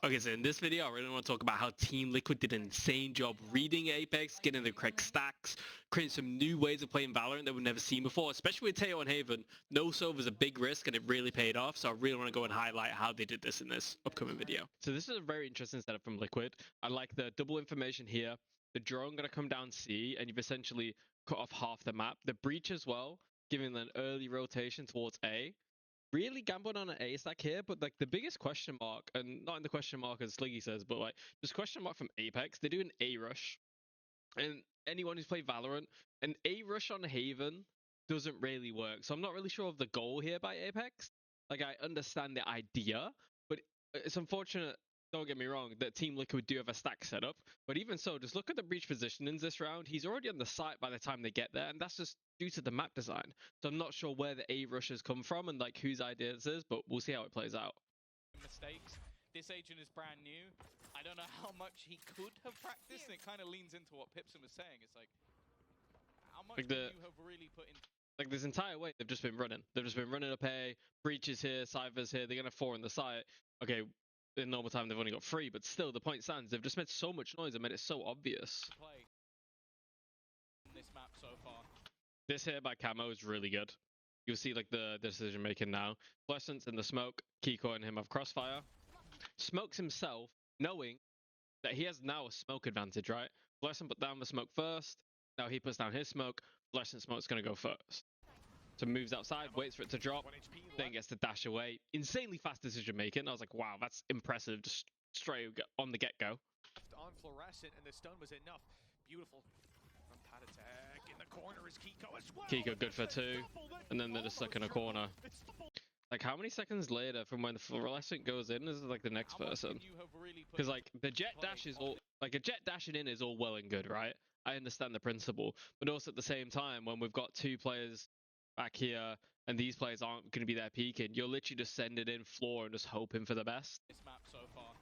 Okay, so in this video, I really want to talk about how Team Liquid did an insane job reading Apex, getting the correct stacks, creating some new ways of playing Valorant that we've never seen before, especially with Tejo and Haven. No Sova was a big risk and it really paid off, so I really want to go and highlight how they did this in this upcoming video. So this is a very interesting setup from Liquid. I like the double information here. The drone going to come down C, and you've essentially cut off half the map. The breach as well, giving an early rotation towards A. Really gambled on an A stack here, but like the biggest question mark, and not in the question mark as Sliggy says, but like just question mark from APEKS. They do an A rush, and anyone who's played Valorant, an A rush on Haven doesn't really work. So I'm not really sure of the goal here by APEKS. Like I understand the idea, but it's unfortunate. Don't get me wrong, that Team Liquid do have a stack setup, but even so, just look at the breach positionings this round. He's already on the site by the time they get there, and that's just due to the map design. So I'm not sure where the A rushes come from and like whose idea this is, but we'll see how it plays out. Mistakes. This agent is brand new. I don't know how much he could have practiced, and it kind of leans into what Pipson was saying. It's like, how much Like could you have really put in? Like this entire way, they've just been running. They've just been running up A, breaches here, ciphers here. They're gonna have 4 on the site. Okay, in normal time they've only got 3, but still the point stands. They've just made so much noise and made it so obvious. Play in this map so far. This here by Camo is really good. You'll see like the decision making now. Fluorescence in the smoke, Kiko and him have crossfire. Smokes himself, knowing that he has now a smoke advantage, right? Fluorescent put down the smoke first. Now he puts down his smoke. Fluorescent smoke's gonna go first. So moves outside, waits for it to drop, then gets to dash away. Insanely fast decision making. I was like, wow, that's impressive. Just straight on the get go. On Fluorescent, and the stun was enough. Beautiful from Pat attack. In the corner is Kiko as well. Kiko good for 2, and then they're just stuck in a corner. Like how many seconds later from when the Fluorescent goes in is like the next person? Because like the jet dash is all like a jet dashing in is all well and good, right? I understand the principle, but also at the same time, when we've got 2 players back here and these players aren't going to be there peeking, you're literally just sending in floor and just hoping for the best. This map so far.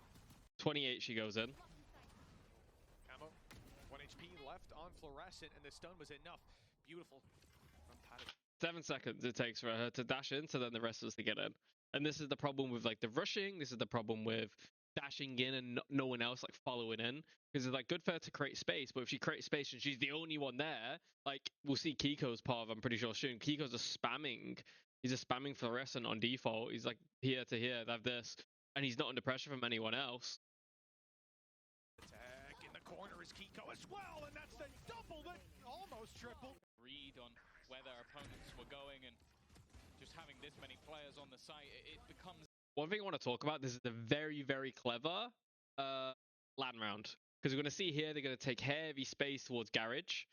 28 she goes in. Camo, 1 HP left on Fluorescent, and the stun was enough. Beautiful from Pat. 7 seconds it takes for her to dash in, so then the rest of us to get in. And this is the problem with like the rushing. This is the problem with dashing in and no one else like following in, because it's like good for her to create space, but if she creates space and she's the only one there, like we'll see Kiko's part of, I'm pretty sure soon. Kiko's just spamming. He's just spamming Fluorescent on default. He's like here to here, they have this, and he's not under pressure from anyone else. Attack in the corner is Kiko as well, and that's the double that almost triple. Read on where their opponents were going, and just having this many players on the site, it becomes. One thing I want to talk about, this is a very, very clever LAN round. Because we're going to see here, they're going to take heavy space towards Garage.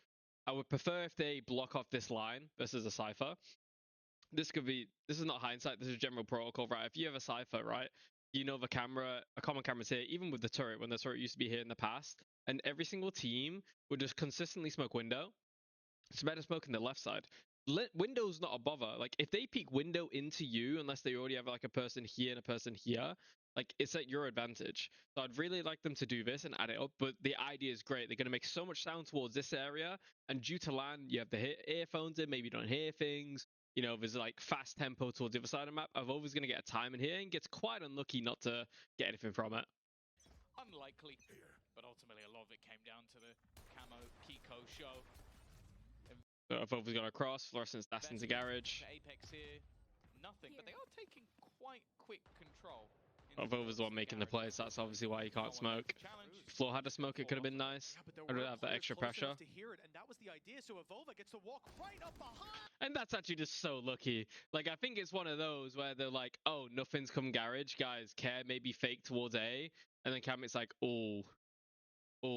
I would prefer if they block off this line versus a Cypher. This is not hindsight, this is general protocol, right? If you have a Cypher, right, you know the camera, a common camera's here, even with the turret, when the turret used to be here in the past, and every single team would just consistently smoke window. It's better smoking the left side. Window's not a bother. Like if they peek window into you, unless they already have like a person here and a person here, like it's at your advantage. So I'd really like them to do this and add it up, but the idea is great. They're going to make so much sound towards this area, and due to LAN, you have the earphones in, maybe you don't hear things. You know, there's like fast tempo towards the other side of the map. Avova's going to get a time in here and gets quite unlucky not to get anything from it. Unlikely, but ultimately a lot of it came down to the Camo Kiko show. Avova's gone across, Fluorescent's dashed into Garage. APEKS here, nothing, but they are taking quite quick control. Avova's the one making the play, so that's obviously why he can't smoke. If Floor had to smoke, it could have been nice. I don't have that extra pressure. And that's actually just so lucky. Like, I think it's one of those where they're like, oh, nothing's come Garage, guys, care, maybe fake towards A. And then Kamik's like, oh,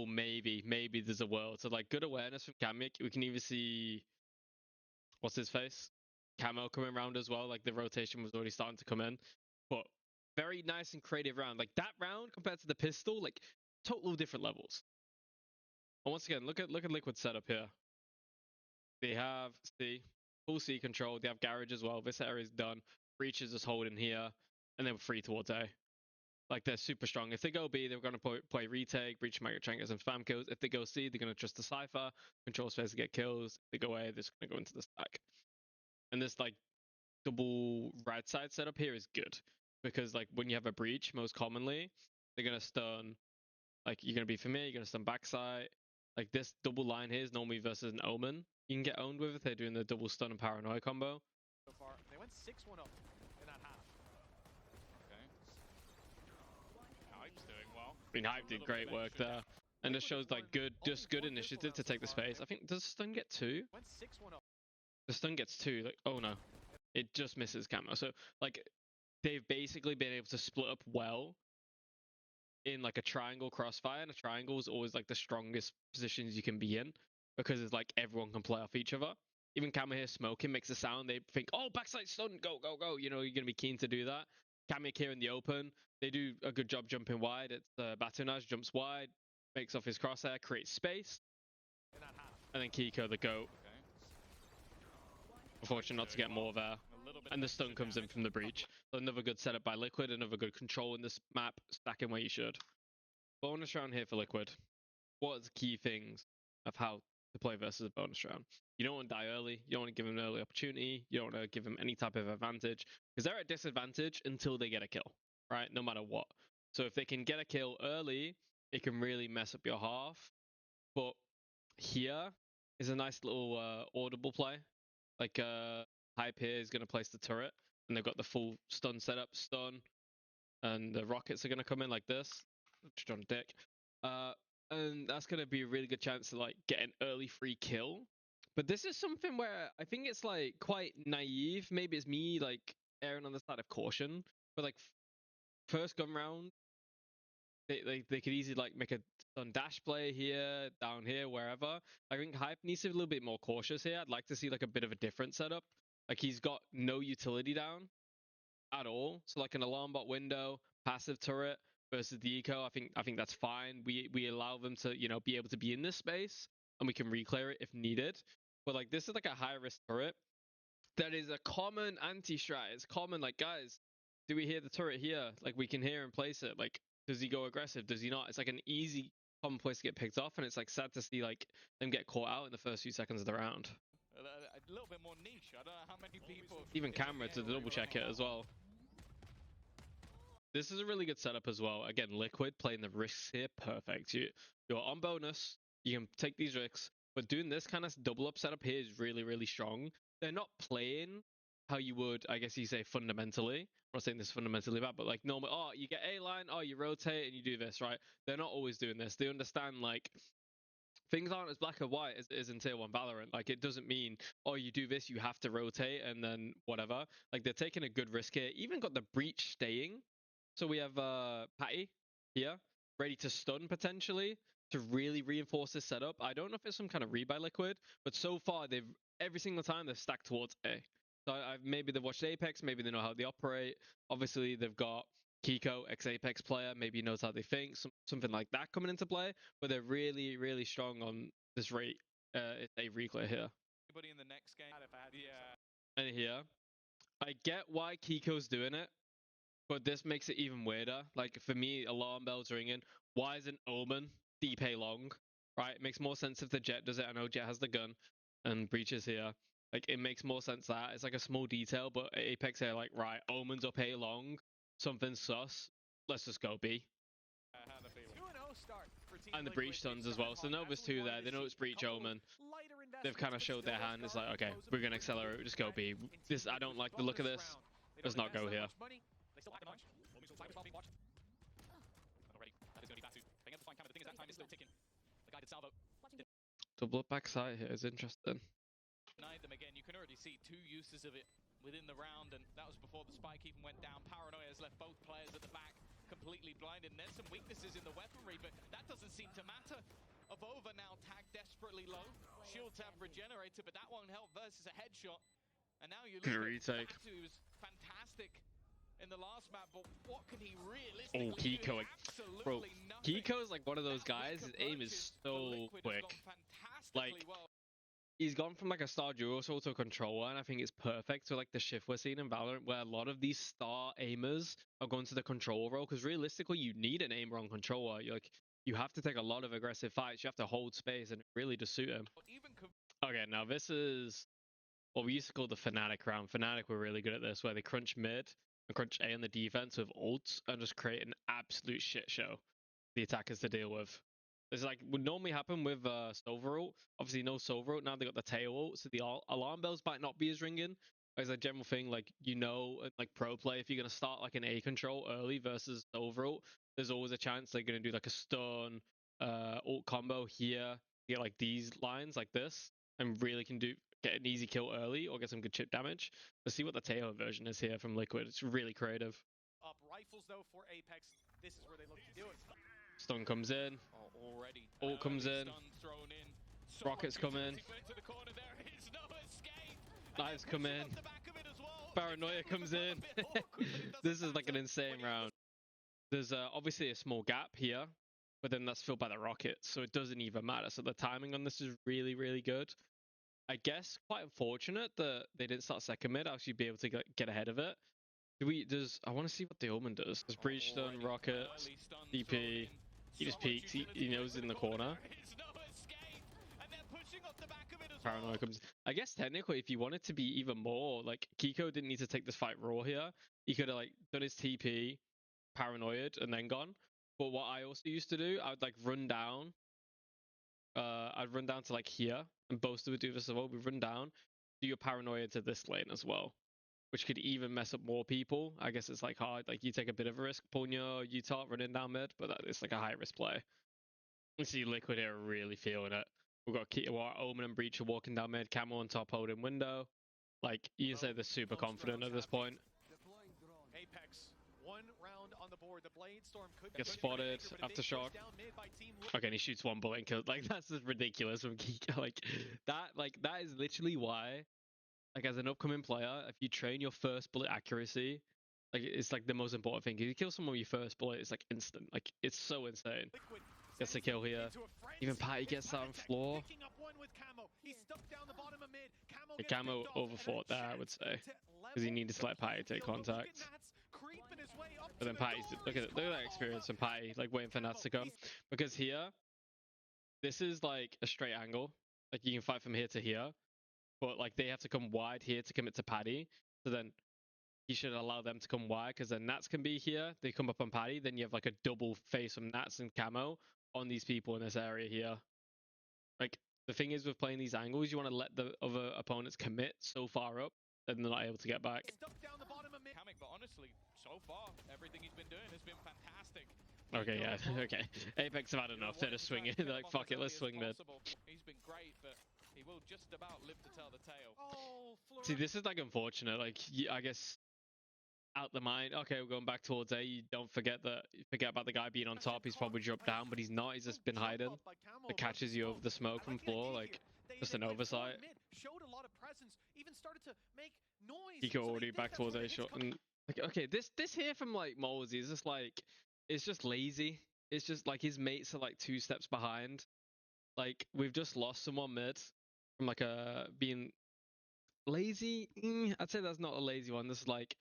maybe there's a world. So like good awareness from Kamik. We can either see what's his face, Camo coming around as well. Like the rotation was already starting to come in, but very nice and creative round. Like that round compared to the pistol, like total different levels. And once again, look at Liquid setup here. They have full C control. They have Garage as well. This area is done. Breach is just holding here, and then free towards A. Like they're super strong. If they go B, they're going to play retake, breach, Magichangas, and spam kills. If they go C, they're going to trust the Cypher, control space to get kills. If they go A, they're just going to go into the stack. And this like double right side setup here is good, because like when you have a breach, most commonly they're gonna stun. Like you're gonna be familiar, you're gonna stun backside. Like this double line here is normally versus an Omen. You can get owned with if they're doing the double stun and paranoia combo. So far, they went 6-1 up in that half. Okay. Hype's doing well. I mean, Hype did great work there. And this shows like good initiative to take the space. I think, does stun get 2? Went 6-1 up. The stun gets 2. Like, oh no, it just misses camo. So like, they've basically been able to split up well in like a triangle crossfire, and a triangle is always like the strongest positions you can be in because it's like everyone can play off each other. Even Kama here smoking makes a sound. They think, oh, backside stun, go, go, go. You know, you're gonna be keen to do that. Kamek here in the open, they do a good job jumping wide. It's Batunaj jumps wide, makes off his crosshair, creates space, and then Kiko the goat. Okay. Unfortunate not to get more there. And the stun comes in from the breach. So another good setup by Liquid, another good control in this map, stacking where you should. Bonus round here for Liquid. What are the key things of how to play versus a bonus round? You don't want to die early. You don't want to give them an early opportunity. You don't want to give them any type of advantage because they're at disadvantage until they get a kill, right? No matter what. So if they can get a kill early, it can really mess up your half. But here is a nice little audible play. Like Hype here is going to place the turret, and they've got the full stun setup, stun, and the rockets are going to come in like this. Just on dick. And that's going to be a really good chance to like get an early free kill. But this is something where I think it's like quite naive. Maybe it's me like erring on the side of caution. But like first gun round, they could easily like make a stun dash play here, down here, wherever. I think Hype needs to be a little bit more cautious here. I'd like to see like a bit of a different setup. Like he's got no utility down at all. So like an alarm bot window, passive turret versus the eco. I think that's fine. We allow them to, you know, be able to be in this space and we can reclear it if needed. But like this is like a high risk turret. That is a common anti-strat. It's common, like, guys, do we hear the turret here? Like we can hear and place it. Like, does he go aggressive? Does he not? It's like an easy common place to get picked off, and it's like sad to see like them get caught out in the first few seconds of the round. A little bit more niche. I don't know how many people. Even camera to double check it as well. This is a really good setup as well. Again, Liquid playing the risks here, perfect. You're on bonus, you can take these risks, but doing this kind of double up setup here is really, really strong. They're not playing how you would, I guess you say, fundamentally. I'm not saying this is fundamentally bad, but like normal, oh, you get A line, oh, you rotate and you do this, right? They're not always doing this. They understand like things aren't as black and white as it is in Tier 1 Valorant. Like, it doesn't mean, oh, you do this, you have to rotate, and then whatever. Like, they're taking a good risk here. Even got the breach staying. So we have Patty here, ready to stun, potentially, to really reinforce this setup. I don't know if it's some kind of read by Liquid, but so far, every single time, they've stacked towards A. So maybe they've watched APEKS, maybe they know how they operate. Obviously, they've got Kiko, ex-APEKS player, maybe he knows how they think, something like that coming into play, but they're really, really strong on this rate. It's a reclear here. Anybody in the next game? Yeah. And here, I get why Kiko's doing it, but this makes it even weirder. Like, for me, alarm bells ringing. Why isn't Omen deep A long? Right? It makes more sense if the Jet does it. I know Jet has the gun, and Breach is here. Like, it makes more sense that. It's like a small detail, but APEKS here, like, right, Omen's up A long. Something sus. Let's just go B. And the breach stuns as well. So they know there's two there. They know it's breach Omen. They've kind of showed their hand. It's like, okay, we're gonna accelerate. Just go B. This, I don't like the look of this. Let's not go here. Double up backside here is interesting. Them again. You can already see two uses of it within the round, and that was before the spike even went down. Paranoia has left both players at the back completely blinded, and there's some weaknesses in the weaponry, but that doesn't seem to matter. Avova now tagged desperately low. Shield tap regenerated, but that won't help versus a headshot. And now you look at Batu, who was fantastic in the last map, but what can he realistically do? Kiko, bro, nothing. Kiko's like one of those guys, his aim is so quick. Like, he's gone from like a star duo to a controller, and I think it's perfect for like the shift we're seeing in Valorant, where a lot of these star aimers are going to the control role, because realistically, you need an aimer on controller. You have to take a lot of aggressive fights. You have to hold space, and it really does suit him. Okay, now this is what we used to call the Fnatic round. Fnatic were really good at this, where they crunch mid and crunch A on the defense with ults and just create an absolute shit show for the attackers to deal with. It's like would normally happen with Sova ult. Obviously no Sova ult, now they got the Tejo ult, so the alarm bells might not be as ringing. As a general thing, like like pro play, if you're gonna start like an A control early versus Sova ult, there's always a chance they're gonna do like a stun ult combo here, get like these lines like this, and really can get an easy kill early or get some good chip damage. Let's see what the Tejo version is here from Liquid. It's really creative. Up rifles though for APEKS. This is where they look to do it. Stun comes in. Already. Ult comes in. Rockets come in. Knives come in. Paranoia comes in. This is like an insane round. There's obviously a small gap here, but then that's filled by the rockets, so it doesn't even matter. So the timing on this is really, really good. I guess quite unfortunate that they didn't start second mid. Actually, be able to get ahead of it. I want to see what the Omen does. There's breach stun, rockets, DP. He just peeks. He knows in the corner. Paranoia comes. I guess technically, if you wanted to be even more like Kiko didn't need to take this fight raw here. He could have like done his TP, paranoid, and then gone. But what I also used to do, I would like run down. I'd run down to like here, and Boaster would do this as well. We run down, do your paranoia to this lane as well, which could even mess up more people. I guess it's like hard. Like you take a bit of a risk pulling your Utah running down mid, but it's like a high risk play. You see Liquid here really feeling it. We've got Omen and Breacher walking down mid, Camo on top holding window. Like you can say they're super confident at this point. APEKS, one round on the board. The Blade Storm could get spotted, aftershock. Okay, and he shoots one bullet and kills. Like that's just ridiculous from Kiko. Like that is literally why. Like as an upcoming player, if you train your first bullet accuracy, like it's like the most important thing. If you kill someone with your first bullet, it's like instant. Like it's so insane. Gets a kill here. Even Patty gets that on floor. The Camo overfought there, I would say, because he needed to let Patty take contact. But then Patty's look at that experience and Patty like waiting for Nats to come, because here, this is like a straight angle. Like you can fight from here to here. But like they have to come wide here to commit to Paddy. So then he should allow them to come wide, because then Nats can be here. They come up on Paddy. Then you have like a double face from Nats and Camo on these people in this area here. Like the thing is with playing these angles, you want to let the other opponents commit so far up that they're not able to get back. But honestly, so far everything he's been doing has been fantastic. Okay, yeah, okay. APEKS have had enough. They're just swinging. They're like, fuck it, let's swing mid. He's been great, but he will just about live to tell the tale. See, this is like unfortunate. Like, I guess out the mind. Okay, we're going back towards A. You don't forget about the guy being on top. He's probably dropped down, but he's not. He's just been hiding. It catches you over the smoke from floor, like just an oversight. Kiko already back towards A shot. And like, okay, this here from like Molesy is just like, it's just lazy. It's just like his mates are like 2 steps behind. Like we've just lost someone mid from like being lazy. I'd say that's not a lazy one. This is like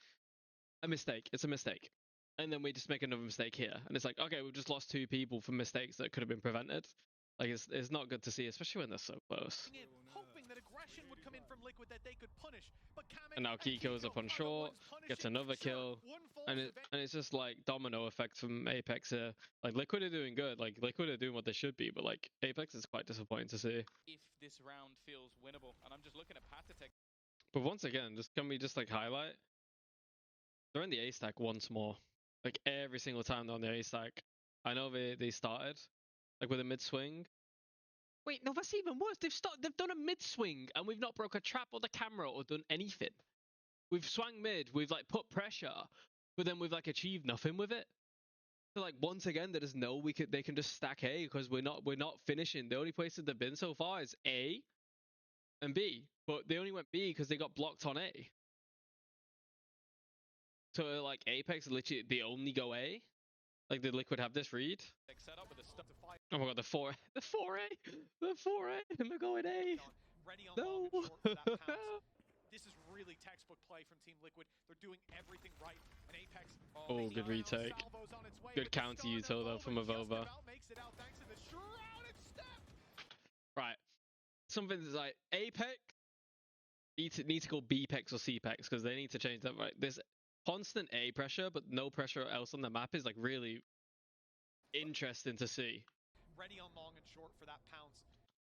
a mistake. It's a mistake. And then we just make another mistake here. And it's like, okay, we've just lost 2 people from mistakes that could have been prevented. Like it's not good to see, especially when they're so close. And now Kiko's up on short, gets another kill, and it's just like domino effect from APEKS here. Like Liquid are doing good, like Liquid are doing what they should be, but like APEKS is quite disappointing to see. If this round feels winnable, and I'm just looking at Patatech. But once again, can we just like highlight? They're in the A stack once more. Like every single time they're on the A stack. I know they started like with a mid swing. Wait, no, that's even worse. They've done a mid swing and we've not broke a trap or the camera or done anything. We've swung mid, we've like put pressure, but then we've like achieved nothing with it. So like once again, they just know they can just stack A, because we're not finishing. The only places they've been so far is A and B, but they only went B because they got blocked on A. So like APEKS literally they only go A. Like did Liquid have this read? Oh my god, the 4A, the 4A, am I going A? No. This is really textbook play from Team Liquid. They're doing everything right. And APEKS. Oh, good retake. Good counter util though from Avova. Right. Something that's like APEKS need to go BPEX or CPEX, because they need to change that. Right. constant A pressure, but no pressure else on the map is like really interesting to see. Ready on long and short for that pounce.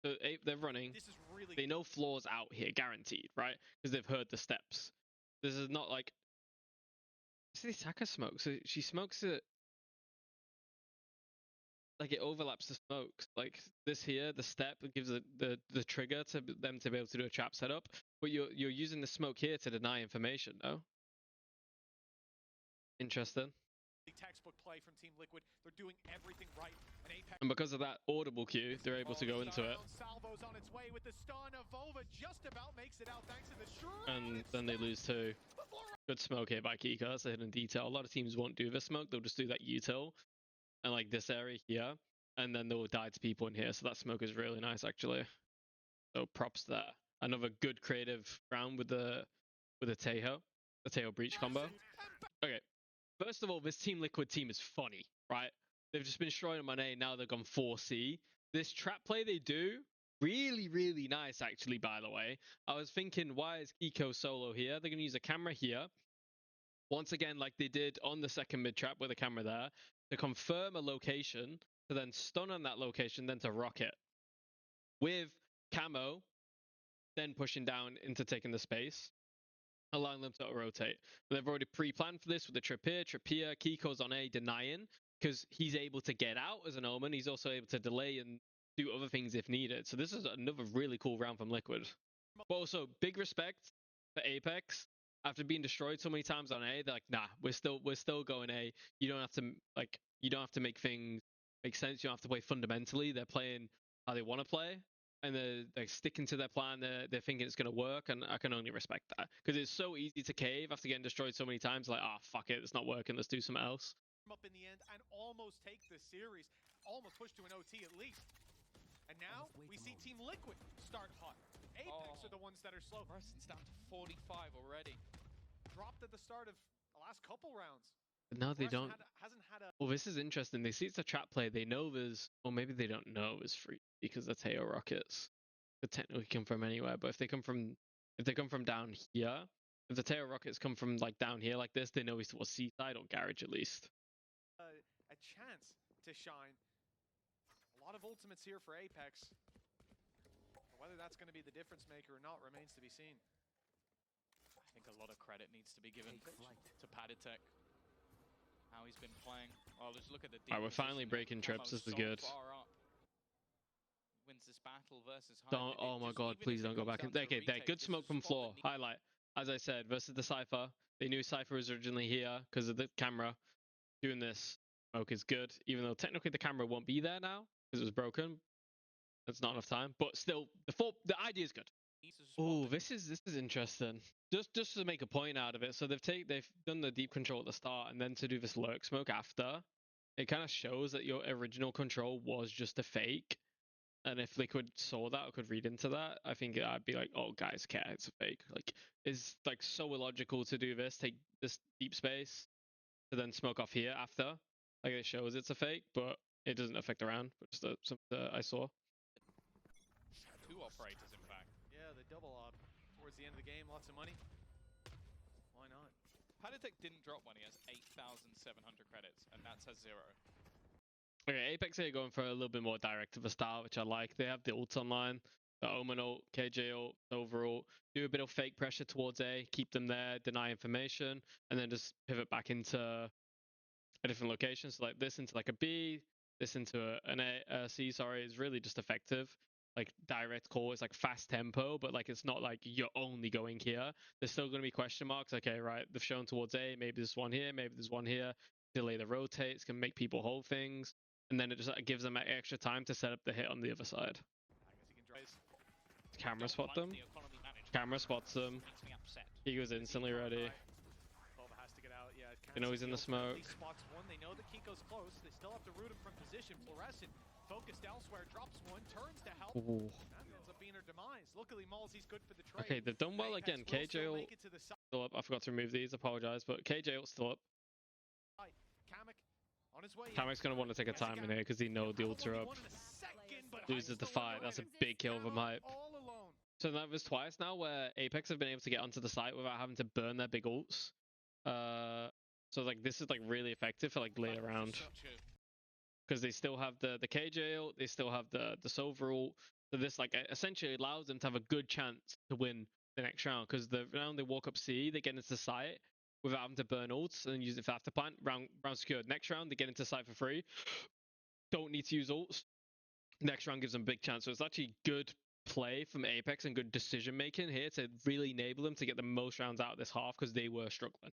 So they're running. This is really They know floors out here, guaranteed, right? Because they've heard the steps. This is not like. See, Taka smokes. So she smokes it. Like it overlaps the smokes. Like this here, the step gives the trigger to them to be able to do a trap setup. But you're using the smoke here to deny information, no? Interesting. textbook play from Team Liquid. They're doing everything right. And APEKS, And because of that audible cue, they're able to go into it. Salvo's on its way with the stun. Vova just about makes it out thanks to the shroud. And then they lose too. Good smoke here by Kika. That's a hidden detail. A lot of teams won't do this smoke. They'll just do that util. And like this area here. And then they'll die to people in here. So that smoke is really nice actually. So props there. Another good creative round with the Tejo. The Tejo breach combo. Okay. First of all, this Team Liquid team is funny, right? They've just been destroying on A, now they've gone 4C. This trap play they do, really, really nice actually, by the way. I was thinking, why is Kiko solo here? They're going to use a camera here. Once again, like they did on the second mid trap with a camera there, to confirm a location, to then stun on that location, then to rocket. With Camo, then pushing down into taking the space, allowing them to rotate. And they've already pre-planned for this with the trip here, Kiko's on A denying, because he's able to get out as an Omen. He's also able to delay and do other things if needed. So this is another really cool round from Liquid. But also, big respect for APEKS. After being destroyed so many times on A, they're like, nah, we're still going A. You don't have to make things make sense. You don't have to play fundamentally. They're playing how they want to play. And they're sticking to their plan. They're thinking it's going to work, and I can only respect that because it's so easy to cave after getting destroyed so many times. Like, fuck it, it's not working. Let's do something else. Up in the end and almost take the series, almost push to an OT at least. And now we see Team Liquid start hot. APEKS are the ones that are slow. Preston's down to 45 already. Dropped at the start of the last couple rounds. But now they don't. Hasn't had a. Well, this is interesting. They see it's a trap play. They know there's, or maybe they don't know it's free because the Tejo rockets could technically come from anywhere. But if they come from down here, if the Tejo rockets come from like down here like this, they know he's towards seaside or garage at least. A chance to shine. A lot of ultimates here for APEKS. Whether that's going to be the difference maker or not remains to be seen. I think a lot of credit needs to be given to Padetek. How he's been playing. Oh, just look at the. Alright, we're finally breaking trips. This is good. Wins this battle versus. Don't. Oh my god! Please don't go back. Okay, there. Good smoke from floor. Highlight. As I said, versus the Cypher. They knew Cypher was originally here because of the camera. Doing this smoke is good, even though technically the camera won't be there now because it was broken. That's not enough time, but still, the idea is good. Oh, this is interesting. Just to make a point out of it. So they've done the deep control at the start, and then to do this lurk smoke after, it kind of shows that your original control was just a fake. And if Liquid saw that or could read into that, I think I'd be like, oh guys, it's a fake. Like, it's like so illogical to do this, take this deep space, to then smoke off here after. Like it shows it's a fake, but it doesn't affect the round. But just something I saw. Two operators, in fact. Yeah, the double op towards the end of the game. Lots of money. Why not? Padetek didn't drop one. He has 8,700 credits, and that's has 0. Okay, APEKS are going for a little bit more direct of a style, which I like. They have the ults online, the Omen ult, KJ ult, overall. Do a bit of fake pressure towards A, keep them there, deny information, and then just pivot back into a different location. So like this into like a B, this into an A, C, sorry, is really just effective. Like direct call, it's like fast tempo, but like it's not like you're only going here. There's still going to be question marks. Okay, right, they've shown towards A, maybe there's one here, maybe there's one here. Delay the rotates, can make people hold things. And then it just gives them extra time to set up the hit on the other side. Camera spot them. Camera spots them. He goes instantly ready. You know he's in the smoke. Spots one. They know that Kiko's close. They still have to root him from position. Fluorescent focused elsewhere, drops one, turns to help. Ooh. That ends up being her demise. Luckily, Malzy's good for the trade. Okay, they've done well again. KJ ult still up. I forgot to remove these. Apologize, but KJ ult still up. Kamek's going to want to take a time in here because he knows the ults are up. Loses the fight. That's a big kill from Hype. So that was twice now where APEKS have been able to get onto the site without having to burn their big ults. So like this is like really effective for like later round because they still have the KJ ult, they still have the Sova ult. So this like essentially allows them to have a good chance to win the next round because the round they walk up C, they get into site without having to burn ults and use it for after plant. Round secured. Next round they get into site for free. Don't need to use ults. Next round gives them a big chance. So it's actually good play from APEKS and good decision making here to really enable them to get the most rounds out of this half because they were struggling.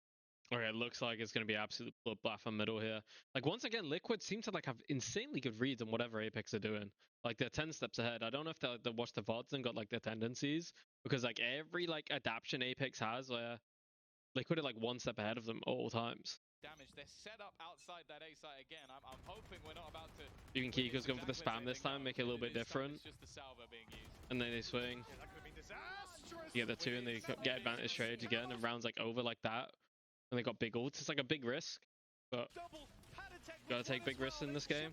Okay, it looks like it's going to be absolute bloodbath on middle here. Like, once again, Liquid seem to, like, have insanely good reads on whatever APEKS are doing. Like, they're 10 steps ahead. I don't know if they watched the VODs and got, like, their tendencies. Because, like, every, like, adaptation APEKS has where Liquid are, like, one step ahead of them all times. Damage. They're set up outside that A site again. I'm hoping we're not about to... Even Kiko's going for the spam this time, make it a little bit different. It's just the salvo being used. And then they swing. You get the 2 and they get advantage trades again. And rounds, like, over like that. And they got big ults. It's like a big risk, but gotta take big risks in this game.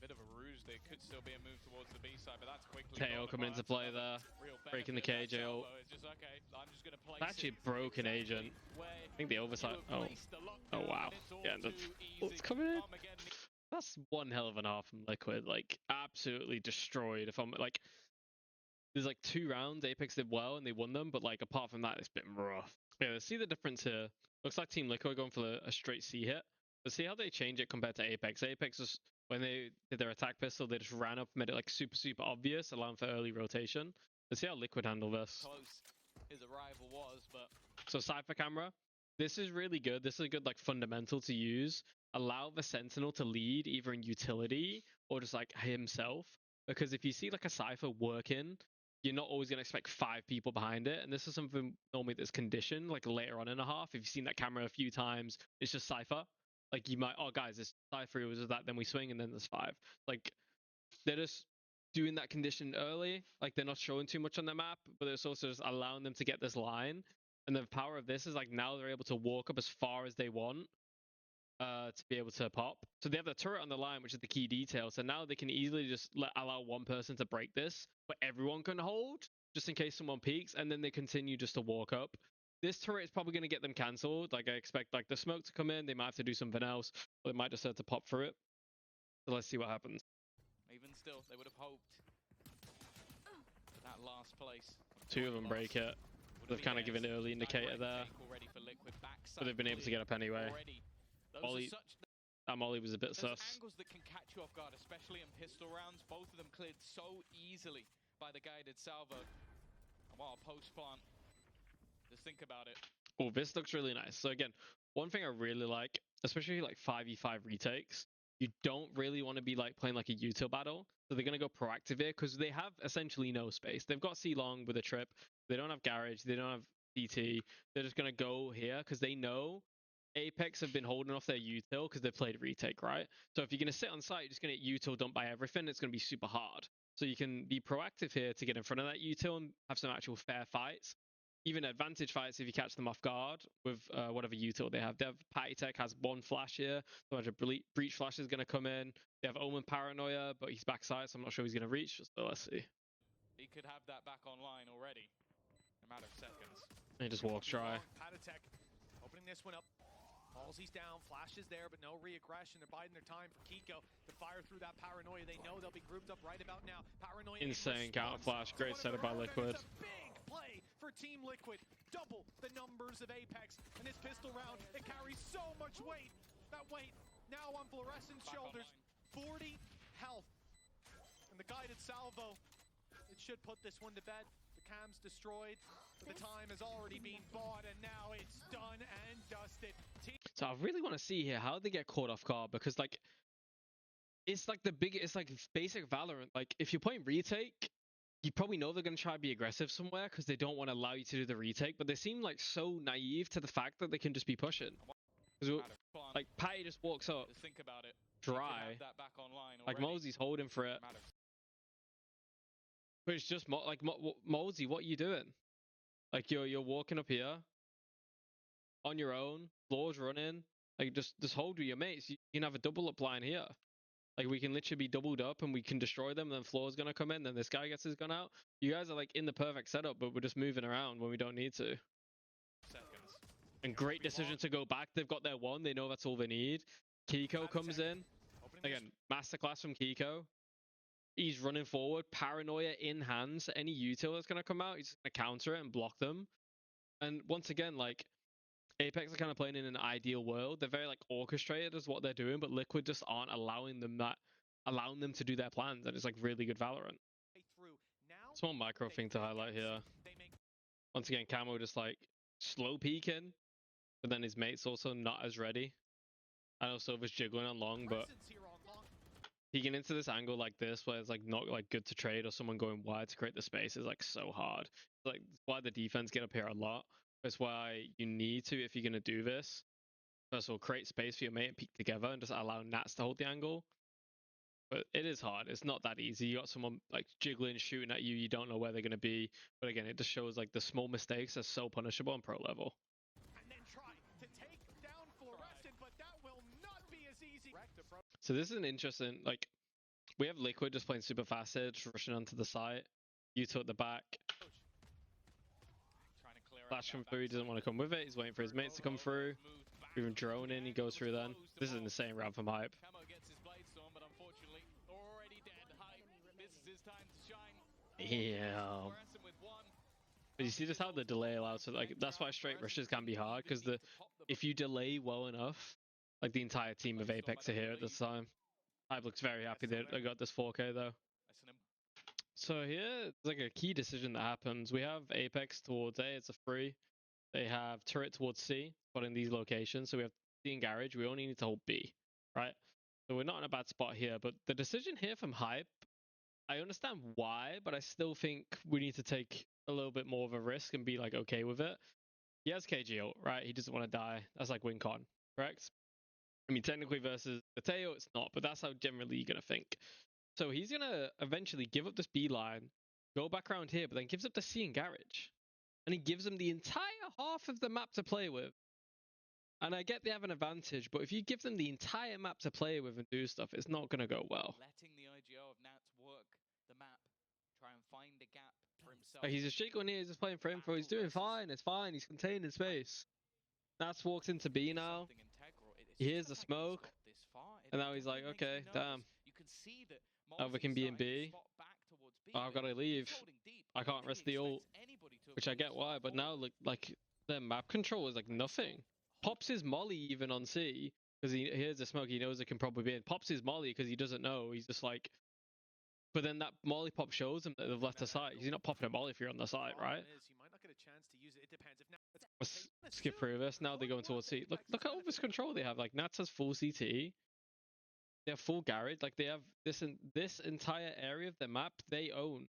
Bit of a ruse. There could still be a move towards the B side, but that's quickly. Tejo coming into play there, breaking the KJ ult. It's actually a broken agent. I think the oversight. Oh wow. Yeah, that's ult's coming in. That's one hell of an half from Liquid. Like absolutely destroyed. If I'm like, there's like 2 rounds APEKS did well and they won them, but like apart from that, it's been rough. Yeah, see the difference here. Looks like Team Liquid are going for a straight C hit. But see how they change it compared to APEKS. APEKS was, when they did their attack pistol, they just ran up, made it like super obvious, allowing for early rotation. Let's see how Liquid handle this. Close his arrival was, but... So Cypher camera. This is really good. This is a good like fundamental to use. Allow the Sentinel to lead either in utility or just like himself. Because if you see like a Cypher working, you're not always going to expect 5 people behind it. And this is something normally that's conditioned, like later on in a half. If you've seen that camera a few times, it's just Cypher. Like you might, oh guys, it's Cypher, it was that, then we swing, and then there's 5. Like, they're just doing that condition early. Like, they're not showing too much on the map, but it's also just allowing them to get this line. And the power of this is, like, now they're able to walk up as far as they want to be able to pop. So they have the turret on the line, which is the key detail. So now they can easily just allow one person to break this, but everyone can hold, just in case someone peeks, and then they continue just to walk up. This turret is probably going to get them cancelled. Like, I expect like the smoke to come in, they might have to do something else, or they might just have to pop for it. So let's see what happens. Even still, they would have hoped that last place. 2 of them break it. They've kind of given an early indicator there, but they've been able to get up anyway. Molly, that Molly was a bit sus. Angles that can catch you off guard, especially in pistol rounds. Both of them cleared so easily by the guided salvo. And while post plant, just think about it. Oh, this looks really nice. So again, one thing I really like, especially like 5v5 retakes, you don't really want to be like playing like a util battle. So they're going to go proactive here because they have essentially no space. They've got C long with a trip. They don't have garage. They don't have DT. They're just going to go here because they know APEKS have been holding off their util because they've played retake, right? So if you're going to sit on site, you're just going to get util dumped by everything. It's going to be super hard. So you can be proactive here to get in front of that util and have some actual fair fights. Even advantage fights if you catch them off guard with whatever util they have. Dev Patty Tech has 1 flash here. So breach flash is going to come in. They have Omen Paranoia, but he's backside, so I'm not sure he's going to reach. So let's see. He could have that back online already in a matter of seconds. He just walks dry. Patty Tech opening this one up. Halsey's down, Flash is there, but no re-aggression. They're biding their time for Kiko to fire through that Paranoia. They know they'll be grouped up right about now. Paranoia insane counter flash, great setup by Liquid. It's a big play for Team Liquid. Double the numbers of APEKS, and this pistol round, it carries so much weight. That weight now on Fluorescent's shoulders. 40 health. And the guided salvo, it should put this one to bed. The cam's destroyed. The time has already been bought, and now it's done and dusted. So I really want to see here how they get caught off guard, because like it's like it's like basic Valorant. Like if you're playing retake, you probably know they're going to try to be aggressive somewhere because they don't want to allow you to do the retake, but they seem like so naive to the fact that they can just be pushing. Like Patty just walks up, just think about it. dry, that back online like Mosey's holding for it. But it's just like Mosey, what are you doing? Like you're walking up here on your own, floor's running. Like just hold with your mates. You can have a double up line here. Like we can literally be doubled up and we can destroy them. Then floor's gonna come in. Then this guy gets his gun out. You guys are like in the perfect setup, but we're just moving around when we don't need to. Seconds. And great decision to go back. They've got their one. They know that's all they need. Kiko comes in. Again, masterclass from Kiko. He's running forward. Paranoia in hands. Any util that's going to come out, he's going to counter it and block them. And once again, like, APEKS are kind of playing in an ideal world. They're very like orchestrated as what they're doing, but Liquid just aren't allowing them to do their plans, and it's like really good Valorant. Small micro thing to highlight here. Once again, Camo just like slow peeking, but then his mate's also not as ready. I know Sova's jiggling on long, but peeking into this angle like this, where it's like not like good to trade, or someone going wide to create the space, is like so hard. Like, it's why the defense get up here a lot. That's why you need to, if you're going to do this, first of all, create space for your mate and peek together and just allow Nats to hold the angle. But it is hard. It's not that easy. You got someone like jiggling, shooting at you. You don't know where they're going to be. But again, it just shows like the small mistakes are so punishable on pro level. And then try to take down Fluorescent, but that will not be as easy. So this is an interesting, like, we have Liquid just playing super fast here, just rushing onto the site. Yuto at the back. Flash come through, he doesn't want to come with it. He's waiting for his mates to come through. Even drone in, he goes through then. This is an insane round from Hype. Yeah. But you see just how the delay allows, so like that's why straight rushes can be hard, because if you delay well enough, like the entire team of APEKS are here at this time. Hype looks very happy they got this 4K though. So here, it's like a key decision that happens. We have APEKS towards A, it's a free. They have turret towards C, but in these locations. So we have C and Garage, we only need to hold B, right? So we're not in a bad spot here, but the decision here from Hype, I understand why, but I still think we need to take a little bit more of a risk and be like okay with it. He has KGO, right? He doesn't want to die. That's like win con, correct? I mean, technically versus the Tejo, it's not, but that's how generally you're going to think. So he's going to eventually give up this B line, go back around here, but then gives up the C and Garage. And he gives them the entire half of the map to play with. And I get they have an advantage, but if you give them the entire map to play with and do stuff, it's not going to go well. Letting the IGO of Nats work the map, try and find a gap for himself. Like, he's just shaking here, he's just playing for info. He's doing fine, it's fine, he's contained in space. Nats walks into B now. He hears the smoke. And now he's like, okay, damn. Now we can be in B. Oh, I've got to leave. I can't risk the ult, which I get why, but now look, like their map control is like nothing. Pops his molly even on C because he hears the smoke. He knows it can probably be in. Pops his molly because he doesn't know. He's just like, but then that molly pop shows him that they've left the site. He's not popping a molly if you're on the site, right? Let's skip through this. Now they're going towards C. Look at all this control they have. Like Nats has full CT. They have full garage. Like they have this entire area of the map they own.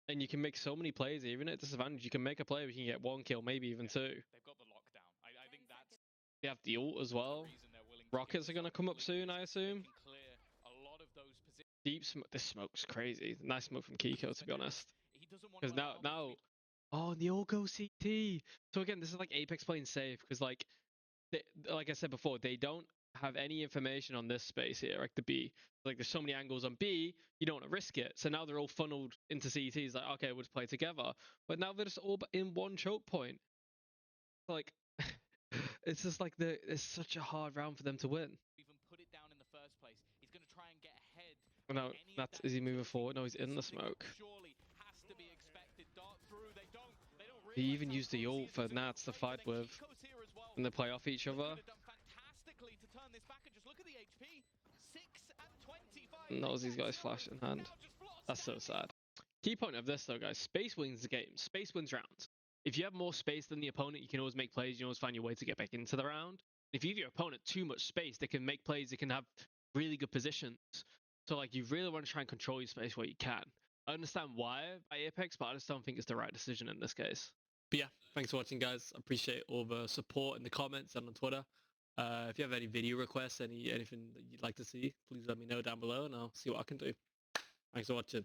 And you can make so many plays, even at disadvantage. You can make a play where you can get 1 kill, maybe even 2. They've got the lockdown. I think that's. They have the ult as well. Rockets are going to come up soon, I assume. Deep smoke. This smoke's crazy. Nice smoke from Kiko, to be honest. Because now, oh, they all go CT. So again, this is like APEKS playing safe, because like I said before, they don't have any information on this space here, like the B. Like there's so many angles on B, you don't want to risk it. So now they're all funneled into CTs. Like, okay, we'll just play together. But now they're just all in one choke point. Like, it's just like it's such a hard round for them to win. Even put it down in the first place. He's going to try and get ahead. No, is he moving forward? No, he's in the smoke. Surely has to be expected. Dart through. They don't he even used the ult for Nats to fight with, and they play off each other. Knows these guys flash in hand. That's so sad. Key point of this though, guys, space wins the game. Space wins rounds. If you have more space than the opponent, you can always make plays. You can always find your way to get back into the round. If you give your opponent too much space, they can make plays. They can have really good positions. So like, you really want to try and control your space where you can. I understand why by APEKS, but I just don't think it's the right decision in this case. But yeah, thanks for watching, guys. I appreciate all the support in the comments and on Twitter. If you have any video requests, anything that you'd like to see, please let me know down below and I'll see what I can do. Thanks for watching.